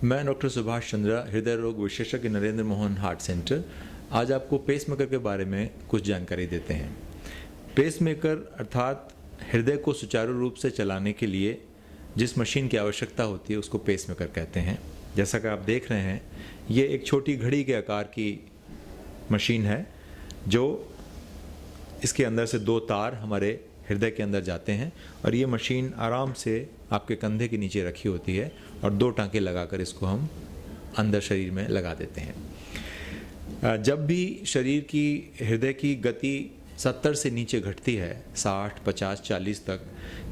मैं डॉक्टर सुभाष चंद्रा, हृदय रोग विशेषज्ञ, नरेंद्र मोहन हार्ट सेंटर। आज आपको पेसमेकर के बारे में कुछ जानकारी देते हैं। पेसमेकर अर्थात हृदय को सुचारू रूप से चलाने के लिए जिस मशीन की आवश्यकता होती है उसको पेसमेकर कहते हैं। जैसा कि आप देख रहे हैं, ये एक छोटी घड़ी के आकार की मशीन है जो इसके अंदर से दो तार हमारे हृदय के अंदर जाते हैं और ये मशीन आराम से आपके कंधे के नीचे रखी होती है और दो टांके लगाकर इसको हम अंदर शरीर में लगा देते हैं। जब भी शरीर की हृदय की गति 70 से नीचे घटती है, 60, 50, 40 तक,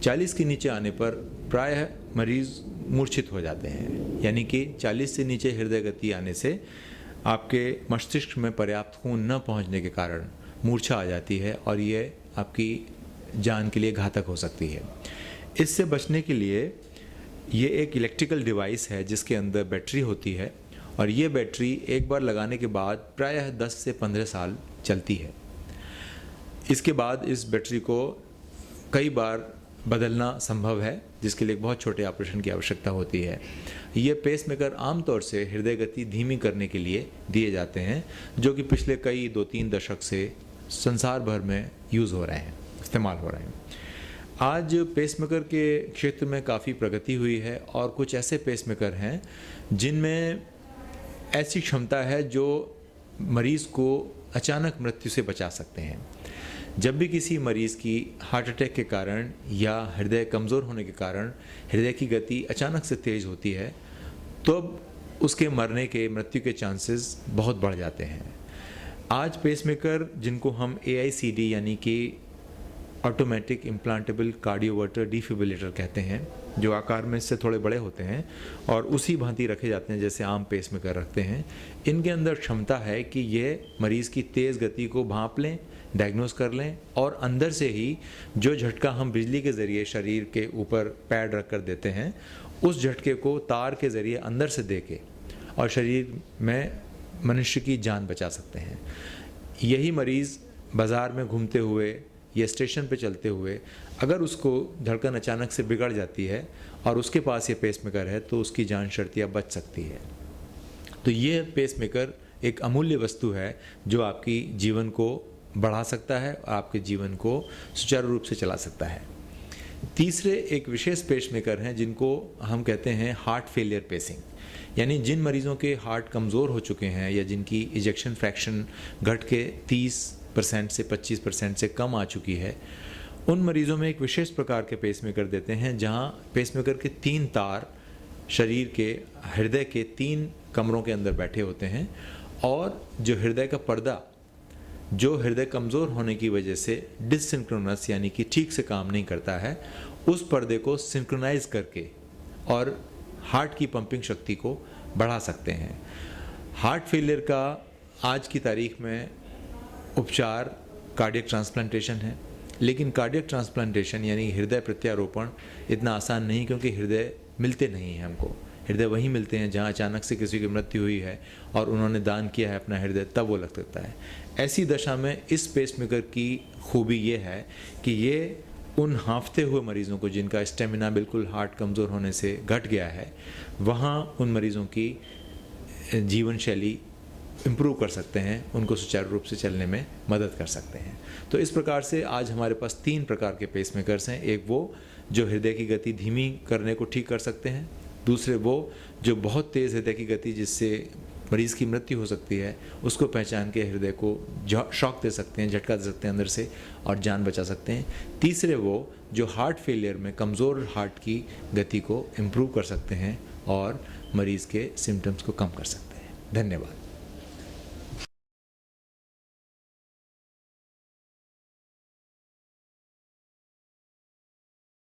40 के नीचे आने पर प्रायः मरीज़ मूर्छित हो जाते हैं। यानी कि 40 से नीचे हृदय गति आने से आपके मस्तिष्क में पर्याप्त खून न पहुंचने के कारण मूर्छा आ जाती है और ये आपकी जान के लिए घातक हो सकती है। इससे बचने के लिए ये एक इलेक्ट्रिकल डिवाइस है जिसके अंदर बैटरी होती है और ये बैटरी एक बार लगाने के बाद प्रायः 10 से 15 साल चलती है। इसके बाद इस बैटरी को कई बार बदलना संभव है, जिसके लिए एक बहुत छोटे ऑपरेशन की आवश्यकता होती है। ये पेसमेकर आमतौर से हृदय गति धीमी करने के लिए दिए जाते हैं, जो कि पिछले कई 2-3 दशक से संसार भर में यूज़ हो रहे हैं, इस्तेमाल हो रहे हैं। आज पेसमेकर के क्षेत्र में काफ़ी प्रगति हुई है और कुछ ऐसे पेसमेकर हैं जिनमें ऐसी क्षमता है जो मरीज़ को अचानक मृत्यु से बचा सकते हैं। जब भी किसी मरीज़ की हार्ट अटैक के कारण या हृदय कमज़ोर होने के कारण हृदय की गति अचानक से तेज़ होती है, तो उसके मरने के, मृत्यु के चांसेस बहुत बढ़ जाते हैं। आज पेसमेकर, जिनको हम AICD यानी कि ऑटोमेटिक इम्प्लांटेबल कार्डियोवर्टर डिफिब्रिलेटर कहते हैं, जो आकार में इससे थोड़े बड़े होते हैं और उसी भांति रखे जाते हैं जैसे आम पेसमेकर रखते हैं। इनके अंदर क्षमता है कि ये मरीज़ की तेज़ गति को भांप लें, डायग्नोस कर लें और अंदर से ही जो झटका हम बिजली के ज़रिए शरीर के ऊपर पैड रख कर देते हैं, उस झटके को तार के ज़रिए अंदर से दे के और शरीर में मनुष्य की जान बचा सकते हैं। यही मरीज़ बाज़ार में घूमते हुए या स्टेशन पे चलते हुए अगर उसको धड़कन अचानक से बिगड़ जाती है और उसके पास ये पेसमेकर है तो उसकी जान शर्तिया बच सकती है। तो ये पेसमेकर एक अमूल्य वस्तु है जो आपकी जीवन को बढ़ा सकता है और आपके जीवन को सुचारू रूप से चला सकता है। तीसरे एक विशेष पेसमेकर हैं जिनको हम कहते हैं हार्ट फेलियर पेसिंग, यानी जिन मरीज़ों के हार्ट कमज़ोर हो चुके हैं या जिनकी इजेक्शन फ्रैक्शन घट के 30% से 25% से कम आ चुकी है, उन मरीज़ों में एक विशेष प्रकार के पेसमेकर देते हैं जहां पेसमेकर के 3 तार शरीर के हृदय के 3 कमरों के अंदर बैठे होते हैं और जो हृदय का पर्दा, जो हृदय कमज़ोर होने की वजह से डिससिंक्रोनस यानी कि ठीक से काम नहीं करता है, उस पर्दे को सिंक्रोनाइज करके और हार्ट की पंपिंग शक्ति को बढ़ा सकते हैं। हार्ट फेलियर का आज की तारीख में उपचार कार्डियक ट्रांसप्लांटेशन है, लेकिन कार्डियक ट्रांसप्लांटेशन यानी हृदय प्रत्यारोपण इतना आसान नहीं, क्योंकि हृदय मिलते नहीं हैं हमको। हृदय वहीं मिलते हैं जहां अचानक से किसी की मृत्यु हुई है और उन्होंने दान किया है अपना हृदय, तब वो लग सकता है। ऐसी दशा में इस पेसमेकर की खूबी ये है कि ये उन हाँफते हुए मरीज़ों को जिनका स्टेमिना बिल्कुल हार्ट कमज़ोर होने से घट गया है, वहाँ उन मरीज़ों की जीवन शैली इम्प्रूव कर सकते हैं, उनको सुचारू रूप से चलने में मदद कर सकते हैं। तो इस प्रकार से आज हमारे पास 3 प्रकार के पेसमेकर्स हैं। एक वो जो हृदय की गति धीमी करने को ठीक कर सकते हैं, दूसरे वो जो बहुत तेज़ हृदय की गति जिससे मरीज़ की मृत्यु हो सकती है उसको पहचान के हृदय को शॉक दे सकते हैं, झटका दे सकते हैं अंदर से और जान बचा सकते हैं। तीसरे वो जो हार्ट फेलियर में कमज़ोर हार्ट की गति को इम्प्रूव कर सकते हैं और मरीज़ के सिम्टम्स को कम कर सकते हैं। धन्यवाद।